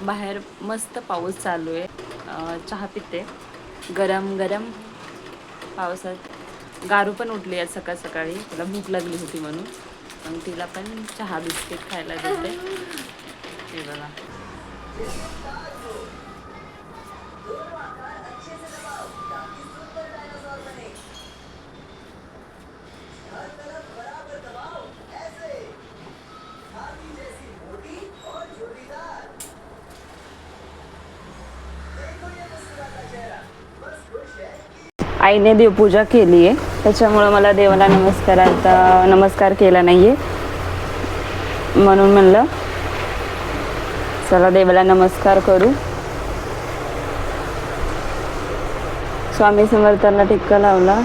बाहेर मस्त पाऊस चालू आहे. चहा पिते गरम गरम पावसात. गारू पण उठली आहे सकाळ सकाळी, तिला भूक लागली होती म्हणून. मग तिला पण चहा बिस्किट खायला देते. हे बघा. आईने देवपूजा केली आहे, त्याच्यामुळं मला देवाला नमस्कार केला नाही आहे. म्हणून म्हणलं चला देवाला नमस्कार करू. स्वामी समर्थांना टिक्का लावला.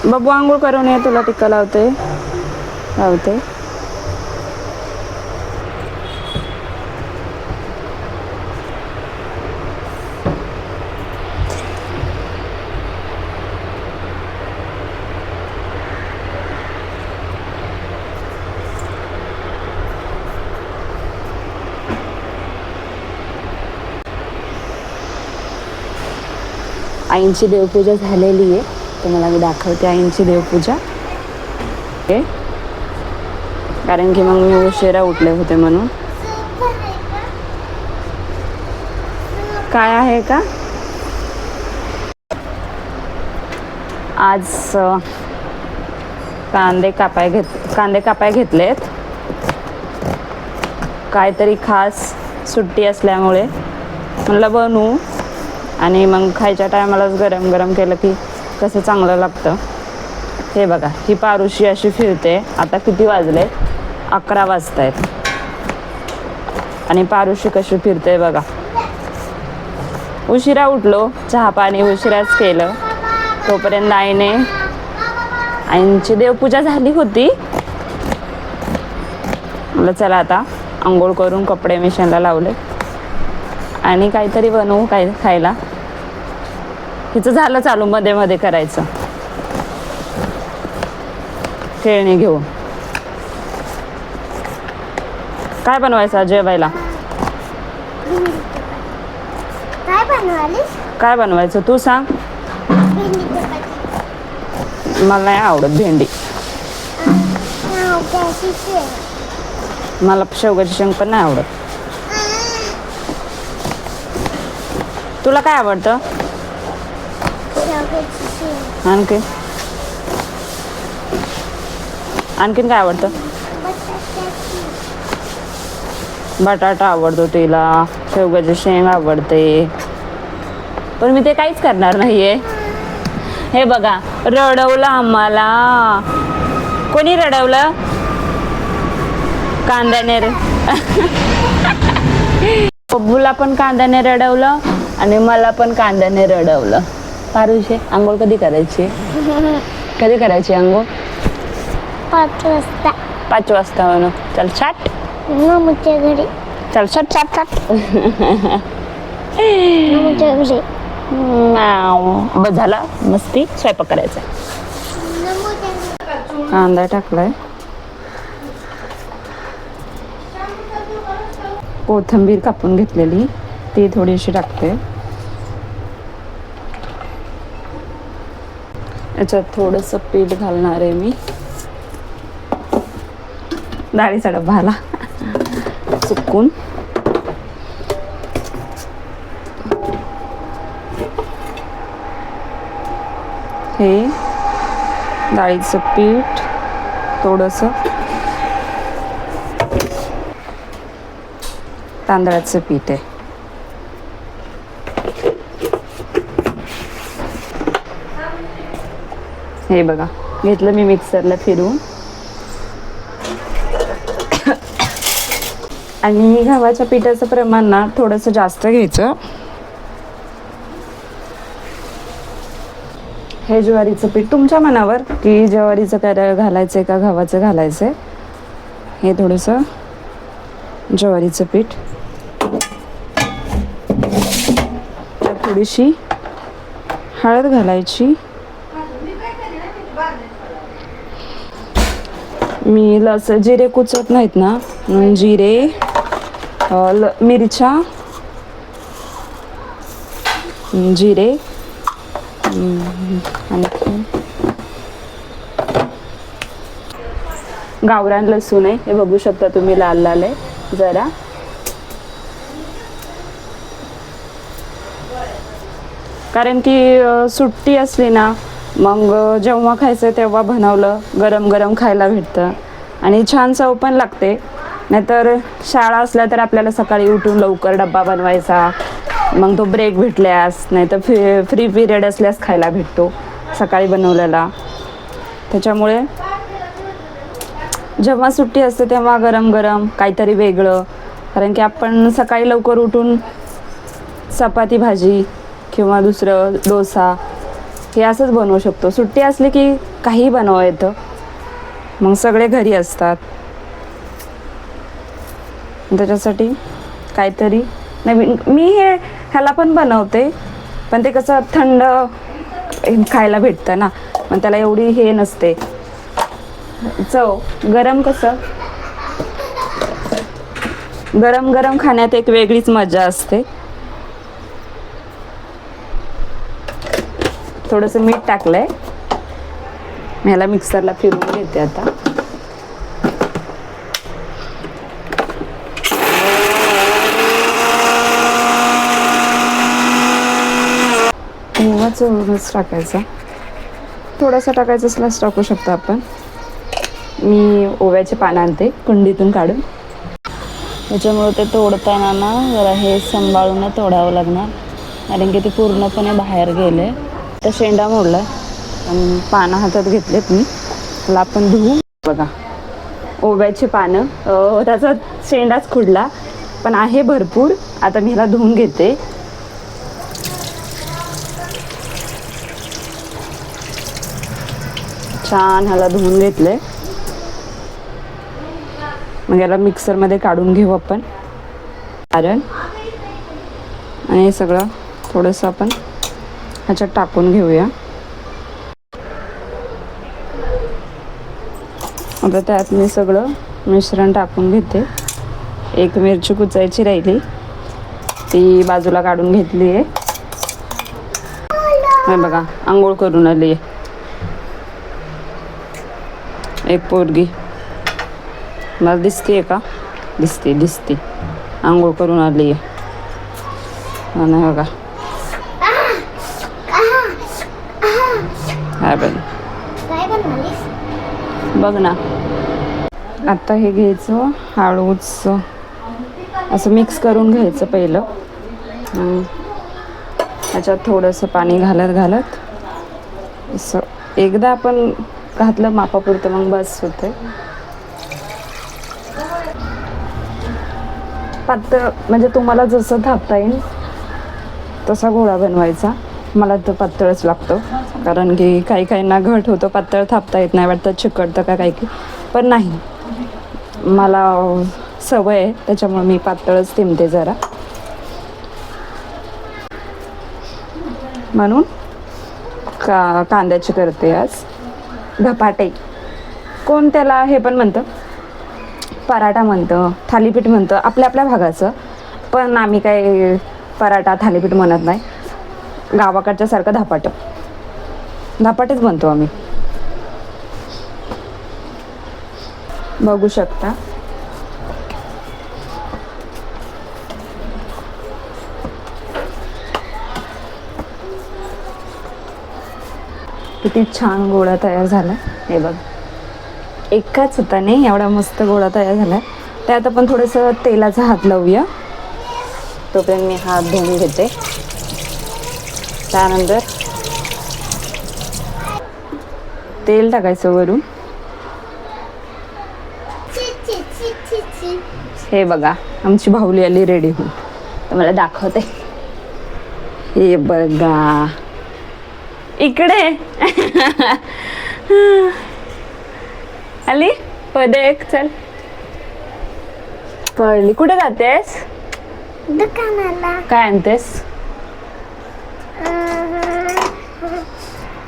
बाबू आंघोळ करून ये, तुला टिक्का लावते. आईंची देवपूजा झालेली आहे, तुम्हाला मी दाखवते आईंची देवपूजा. कारण की मग मी उशिरा उठले होते म्हणून. काय आहे का आज? कांदे कापाय घेतलेत. काहीतरी खास सुट्टी असल्यामुळे म्हणलं बनवू, आणि मग खायच्या टायमालाच गरम गरम केलं की कसं चांगलं लागतं. हे बघा, ही पारुशी अशी फिरते. आता किती वाजले? 11 वाजतायत. आणि पारुशी कशी फिरते बघा. उशिरा उठलो, चहा पाणी उशिराच केलं. तोपर्यंत आईंची देवपूजा झाली होती. मला चला आता आंघोळ करून कपडे मिशनला लावले आणि काहीतरी बनवू काय खायला. हिचं झालं चालू मध्ये मध्ये करायचं, खेळणी घेऊन. काय बनवायचं जेवायला? काय बनवायचं तू सांग. मला नाही आवडत भेंडी. मला शेवगाची शेंग पण नाही आवडत. तुला काय आवडतं? आणखीन काय आवडतं? बटाटा आवडतो तिला, शेवगाची शेंग आवडते. पण मी ते काहीच करणार नाहीये. हे बघा, रडवलं आम्हाला. कोणी रडवलं? कांद्याने. बब्बूला पण कांद्याने रडवलं आणि मला पण कांद्याने रडवलं. पारुशे, आंघोळ कधी करायची? कधी करायची आंघोळ? 5 वाजता. 5 वाजता म्हणून. चल छाट. नमुच्या घरी. चल छाट छाट छाट. नमुच्या घरी. बस झाला मस्ती. स्वयंपाक करायचा. कांदा टाकलाय. कोथिंबीर कापून घेतलेली ती थोडीशी टाकते. याच्यात थोडंसं पीठ घालणार आहे मी. डाळीचा डब्बा आला चुकून. हे डाळीचं पीठ, थोडंसं तांदळाचं पीठ आहे. हे बघा, घेतलं मी मिक्सरला फिरवून. आणि गव्हाच्या पिठाचं प्रमाण ना थोडंसं जास्त घ्यायचं. हे ज्वारीचं पीठ तुमच्या मनावर की ज्वारीचं घालायचंय का गव्हाचं घालायचंय. हे थोडंसं ज्वारीचं पीठ, त्यात थोडीशी हळद घालायची. मी जिरे कुचत नाहीत ना, म्हणून जिरे मिरच्या, जिरे आणि गावरान लसूण आहे, हे बघू शकता तुम्ही, लाल लाल आहे जरा. कारण की सुट्टी असली ना, मग जेव्हा खायचं तेव्हा बनवलं, गरम गरम खायला भेटतं आणि छान चव पण लागते. नाहीतर शाळा असल्या तर आपल्याला सकाळी उठून लवकर डब्बा बनवायचा, मग तो ब्रेक भेटल्यास, नाहीतर फ्री पिरियड असल्यास खायला भेटतो सकाळी बनवलेला. त्याच्यामुळे जेव्हा सुट्टी असते तेव्हा गरम गरम काहीतरी वेगळं. कारण की आपण सकाळी लवकर उठून चपाती भाजी किंवा दुसरं डोसा हे असंच बनवू शकतो. सुट्टी असली की काही बनवा येतं, मग सगळे घरी असतात. त्याच्यासाठी काहीतरी नवीन मी ह्याला पण बनवते, पण ते कसं थंड खायला भेटतं ना, मग त्याला एवढी हे नसते चव. गरम कसं गरम गरम खाण्यात एक वेगळीच मजा असते. थोडंसं मीठ टाकलंय, मी ह्याला मिक्सरला फिरवून घेते आता. ओवा चोळूनच टाकायचा, थोडासा टाकायचा असल्यास टाकू शकतो आपण. मी ओव्याचे पानं आणते कुंडीतून काढून, त्याच्यामुळे ते तोडताना ना जरा हे सांभाळून तोडावं लागणार, कारण की ते पूर्णपणे बाहेर गेले. तर शेंडा मोडला आणि पानं हातात घेतलेत मी, त्याला आपण धुवू. बघा ओव्याचे पानं, त्याचा शेंडाच खुडला पण आहे भरपूर. आता मी ह्याला धुवून घेते. छान ह्याला धुवून घेतले. मग याला मिक्सरमध्ये काढून घेऊ आपण कारण, आणि हे सगळं थोडंसं आपण ह्याच्यात टाकून घेऊया. आता त्यात मी सगळं मिश्रण टाकून घेते. एक मिरची कुचायची राहिली, ती बाजूला काढून घेतली आहे. बघा आंघोळ करून आली आहे एक पोरगी, मला दिसते का? दिसते आंघोळ करून आली आहे. आणि बघा बघ ना. आता हे घ्यायचं हळूच असं मिक्स करून घ्यायचं पहिलं. त्याच्यात थोडंसं पाणी घालत असं एकदा आपण घातलं मापापुरतं, मग बस होते. पातळ म्हणजे तुम्हाला जसं थापता येईल तसा गोळा बनवायचा. मला तर पातळच लागतो, कारण की काही काहींना घट होतं, पातळ थापता येत नाही, वाटतं चिकटतं का काही, पण नाही, मला सवय आहे त्याच्यामुळे मी पातळच तिमते जरा. म्हणून कांद्याची करते आज. धपाटे कोण त्याला हे पण म्हणतं, पराठा म्हणतं, थालीपीठ म्हणतं, आपल्या भागाचं. पण आम्ही काही पराठा थालीपीठ म्हणत नाही, गावाकडच्या सारखं धपाटेच बनतो आम्ही. बघू शकता किती छान गोळा तयार झाला. हे बघ एकाच होता नाही, एवढा मस्त गोळा तयार झाला. त्यात आपण थोडंसं तेलाचा हात लावूया. तोपर्यंत मी हात धुवून घेते. त्यानंतर तेल टाकायचं वरून. हे बघा आमची बाहुली आली रेडी होऊन, तर मला दाखवते. हे बघा इकडे आली एक. चल पडली. कुठे जातेस? दुकानाला. काय आणतेस?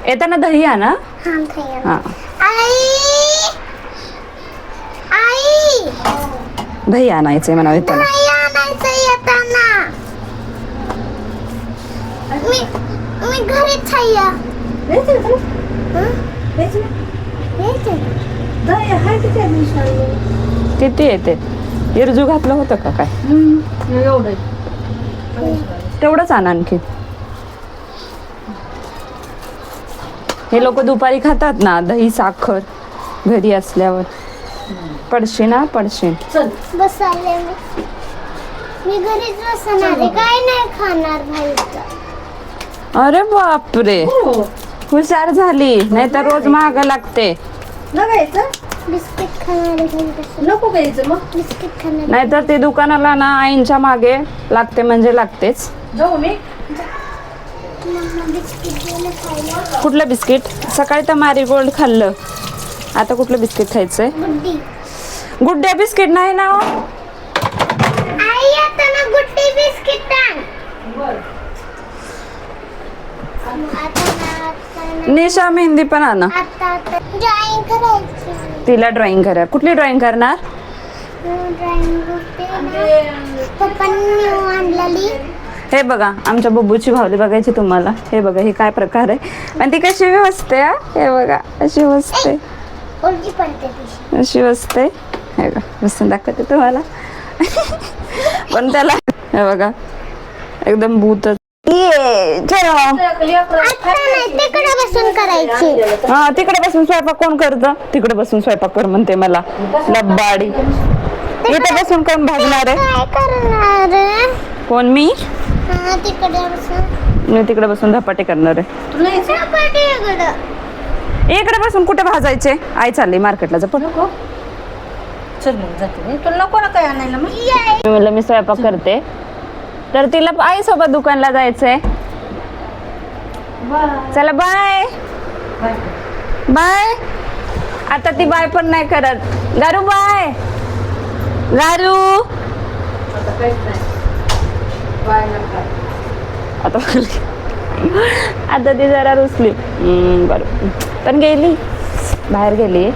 येताना दही आणा. हा दही आणायचंय म्हणा येताना. मी घरीच आहे या. किती येते? इरजू घातलं होतं का काय? तेवढंच आण आणखी. हे लोक दुपारी खातात ना दही साखर घरी असल्यावर. पडशी ना पडशील. बसाले मी घरीच बसणार आहे. काय नाही खाणार बाहेरचं. अरे बापरे, हुशार झाली. नाही तर रोज महाग लागते. बिस्किट खाणार आहे. नको घ्यायचं मग. बिस्किट खाणार. नाहीतर ते दुकानाला ना आईंच्या मागे लागते म्हणजे लागतेच. जाऊ मी. बिस्किट दिलं खायला. कुठलं बिस्किट? सकाळी तर मॅरीगोल्ड खाल्लं, आता कुठलं बिस्किट खायचंय? गुड्डी. गुड्डे बिस्किट नाही ना हो. आई आता ना गुड्डी बिस्किट आण. निशा मेहंदी पण आणा. आता ड्रॉइंग करायची. तिला ड्रॉइंग करा. कुठली ड्रॉइंग करणार? पप्पांनी आणलेली. हे बघा आमच्या बब्बूची भावली बघायची तुम्हाला. हे बघा हे काय प्रकार आहे. पण ती कशी बसते हा. हे बघा अशी बसते, उलटी पडते ती. अशी बसते. हे बघा बसून दाखवते तुम्हाला. पण त्याला हे बघा एकदम भूतच. आता नाही तिकडे बसून करायची. हा तिकडे बसून स्वयंपाक कोण करतं? तिकडे बसून स्वयंपाक कर म्हणते मला लब्बाडी. इथे बसून कोण भाजणार आहे? काय करणार? कोण? मी. हा तिकडे बसून. मी तिकडे बसून धपाटे करणार आहे. तुला यायचं? चपाती इकडं. इकडे बसून कुठे भाजायचे? आई चालली मार्केटला. पण नको. चल मग जाते मी. तुला नको ना काय आणायला मग. मी म्हणलं मी स्वयंपाक करते, तर तिला आई सोबत दुकानला जायचंय. चला बाय बाय. आता ती बाय पण नाही करत. गारू बाय. गारू आता काहीच नाही. बाय नका. आता आता ती जरा रुसली. बरं पण गेली बाहेर गेली.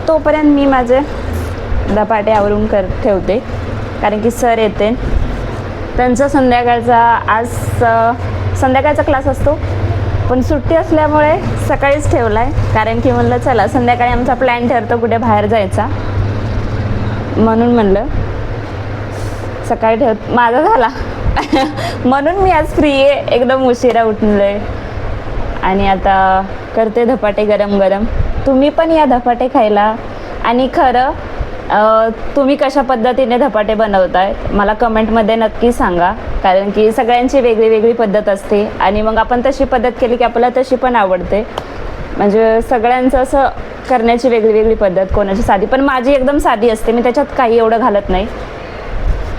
तोपर्यंत मी माझे धपाटे आवरून ठेवते, कारण की सर येते. त्यांचा संध्याकाळचा आज संध्याकाळचा क्लास असतो, पण सुट्टी असल्यामुळे सकाळीच ठेवला आहे. कारण की म्हणलं चला संध्याकाळी आमचा प्लॅन ठरतो कुठे बाहेर जायचा, म्हणून म्हणलं सकाळी ठेव. माझा झाला म्हणून मी आज फ्री आहे. एकदम उशिरा उठलोय आणि आता करते धपाटे गरम गरम. तुम्ही पण या धपाटे खायला. आणि खरं तुम्ही कशा पद्धतीने धपाटे बनवताय मला कमेंटमध्ये नक्की सांगा, कारण की सगळ्यांची वेगळी वेगळी पद्धत असते आणि मग आपण तशी पद्धत केली की आपल्याला तशी पण आवडते. म्हणजे सगळ्यांचं असं करण्याची वेगळी वेगळी पद्धत, कोणाची साधी, पण माझी एकदम साधी असते. मी त्याच्यात काही एवढं घालत नाही.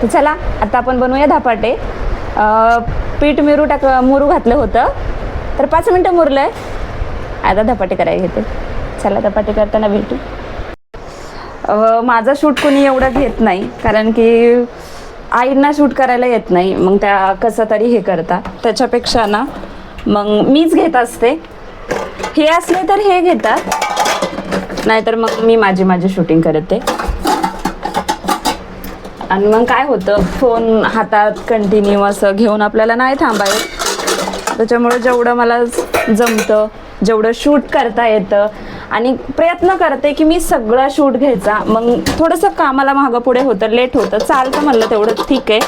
तर चला आता आपण बनवूया धपाटे. पीठ मुरू घातलं होतं तर 5 मिनटं मुरलं आहे. आता धपाटे करायला घेते. चला धपाटे करताना भेटू. माझा शूट कोणी एवढं घेत नाही, कारण की आईंना शूट करायला येत नाही, मग त्या कसं तरी हे करतात. त्याच्यापेक्षा ना मग मीच घेत असते. हे असले तर हे घेतात, नाहीतर मग मी माझी शूटिंग करते. आणि मग काय होतं, फोन हातात कंटिन्यू असं घेऊन आपल्याला नाही थांबायचं. त्याच्यामुळे जेवढं मला जमतं, जेवढं शूट करता येतं, आणि प्रयत्न करते की मी सगळं शूट घ्यायचा. मग थोडंसं कामाला मागं पुढे होतं, लेट होतं, चालतं म्हणलं तेवढं ठीक आहे.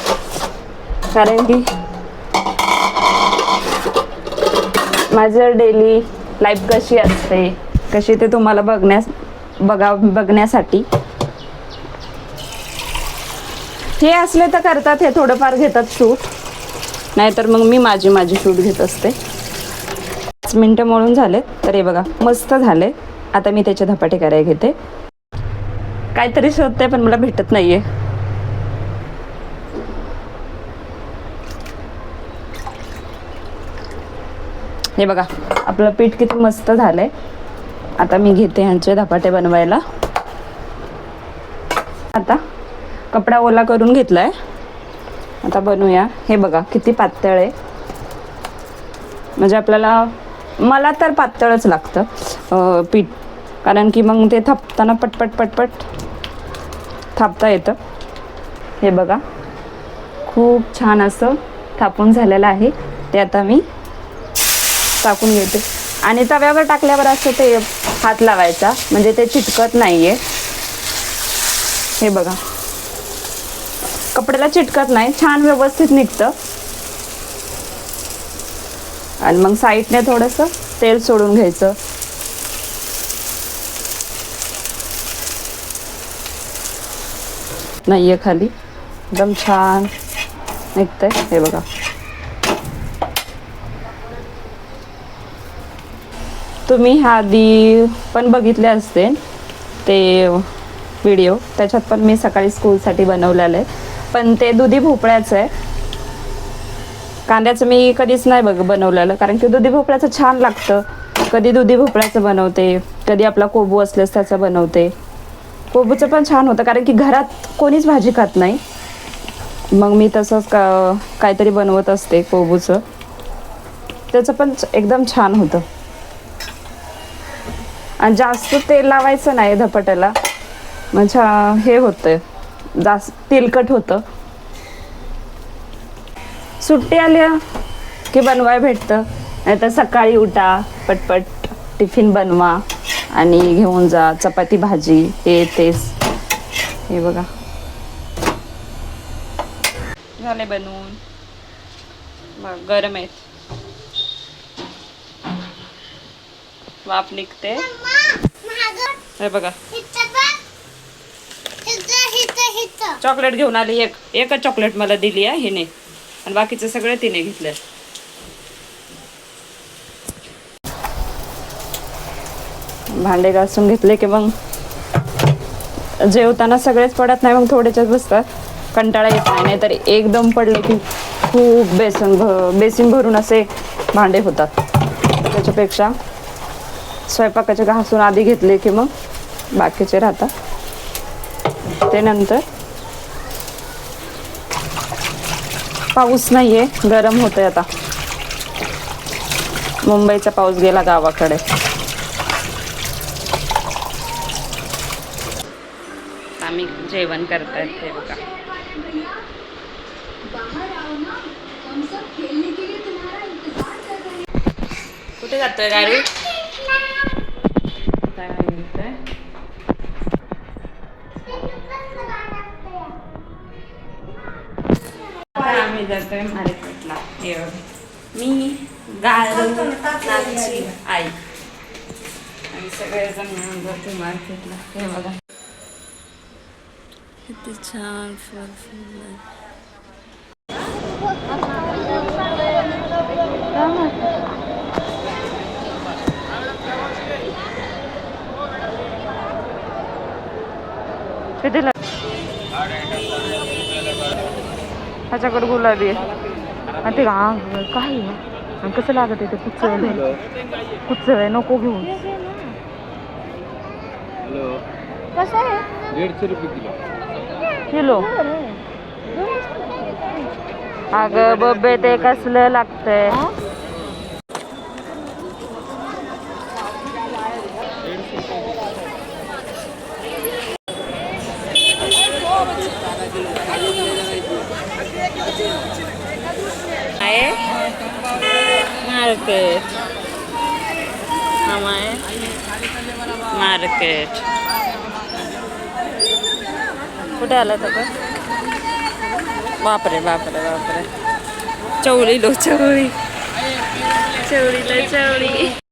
कारण की माझं डेली लाईफ कशी असते, कशी ते तुम्हाला बघण्यासाठी हे असले तर करतात, हे थोडंफार घेतात शूट, नाहीतर मग मी माझी शूट घेत असते. 5 मिनटं मळून झालेत, तर हे बघा मस्त झाले. आता मी त्याचे धपाटे करायला घेते. काहीतरी शोधते पण मला भेटत नाहीये. हे बघा आपलं पीठ किती मस्त झालंय. आता मी घेते ह्यांचे धपाटे बनवायला. आता कपडा ओला करून घेतलाय, आता बनवूया. हे बघा किती पातळ आहे, म्हणजे मला तर पातळच लागतं पीठ, कारण की मग ते थापताना पटपट थापता येतं. हे बघा खूप छान असं थापून झालेलं आहे. ते आता मी टाकून घेते. आणि तव्यावर टाकल्यावर असं ते हात लावायचा म्हणजे ते चिटकत नाहीये. हे बघा, कपड्याला चिटकत नाही, छान व्यवस्थित निघतं. आणि मग साईडने थोडंसं तेल सोडून घ्यायचं. नाहीये खाली, एकदम छान निघतंय. हे बघा, तुम्ही ह्या आधी पण बघितले असते ते व्हिडिओ, त्याच्यात पण मी सकाळी स्कूलसाठी बनवलेलं आहे. पण ते दुधी भोपळ्याचं आहे, कांद्याचं मी कधीच नाही बनवलेलं, कारण की दुधी भोपळ्याचं छान लागतं. कधी दुधी भोपळ्याचं बनवते, कधी आपला कोबू असल्यास त्याचं बनवते. कोबूचं पण छान होतं, कारण की घरात कोणीच भाजी खात नाही. मग मी तसंच काहीतरी बनवत असते कोबूचं, त्याचं पण एकदम छान होतं. आणि जास्त तेल लावायचं नाही धपाट्याला, म्हणजे हे होतं, जास्त तेलकट होतं. सुट्टी आल्या की बनवाय भेटतं, नाही तर सकाळी उठा, पटपट टिफिन बनवा आणि घेऊन जा, चपाती भाजी हे तेच. हे बघा, झाले बनवून. मग गरम आहेत, वाफ निघते. हे बघा, चॉकलेट घेऊन आली. एकच चॉकलेट मला दिली आहे हिने, आणि बाकीचे सगळे तिने घेतले. भांडे घासून घेतले की मग जेवताना सगळेच पडत नाही, मग थोडेच बसतात, कंटाळा येत नाही. नाहीतर एकदम पडले की खूप बेसिन भरून असे भांडे होतात. त्याच्यापेक्षा स्वयंपाकाचे घासून आधी घेतले की मग बाकीचे राहतात. ते नंतर पाऊस नाहीये, गरम होतंय आता. मुंबईचा पाऊस गेला गावाकडे. आम्ही जेवण करतायत. हे बघा, कुठे जातोय गाडी? आम्ही जातोय मार्केटला. मी गाळची आई आणि सगळेजण मिळून जातो मार्केटला. हे बघा, किती छान फळ फुललंय. कितीला? ह्याच्याकडे गुलाबी आहे. ते काय आहे, कसं लागत आहे ते? कुच्च आहे, नको घेऊ. कसं आहे? 150 रुपये किलो. अगं बब्बे, ते कसलं लागतंय? मार्केट, मार्केट कुठे आलं तर? बापरे बापरे बापरे, चवळी लो चवळी, चवळी लो चवळी.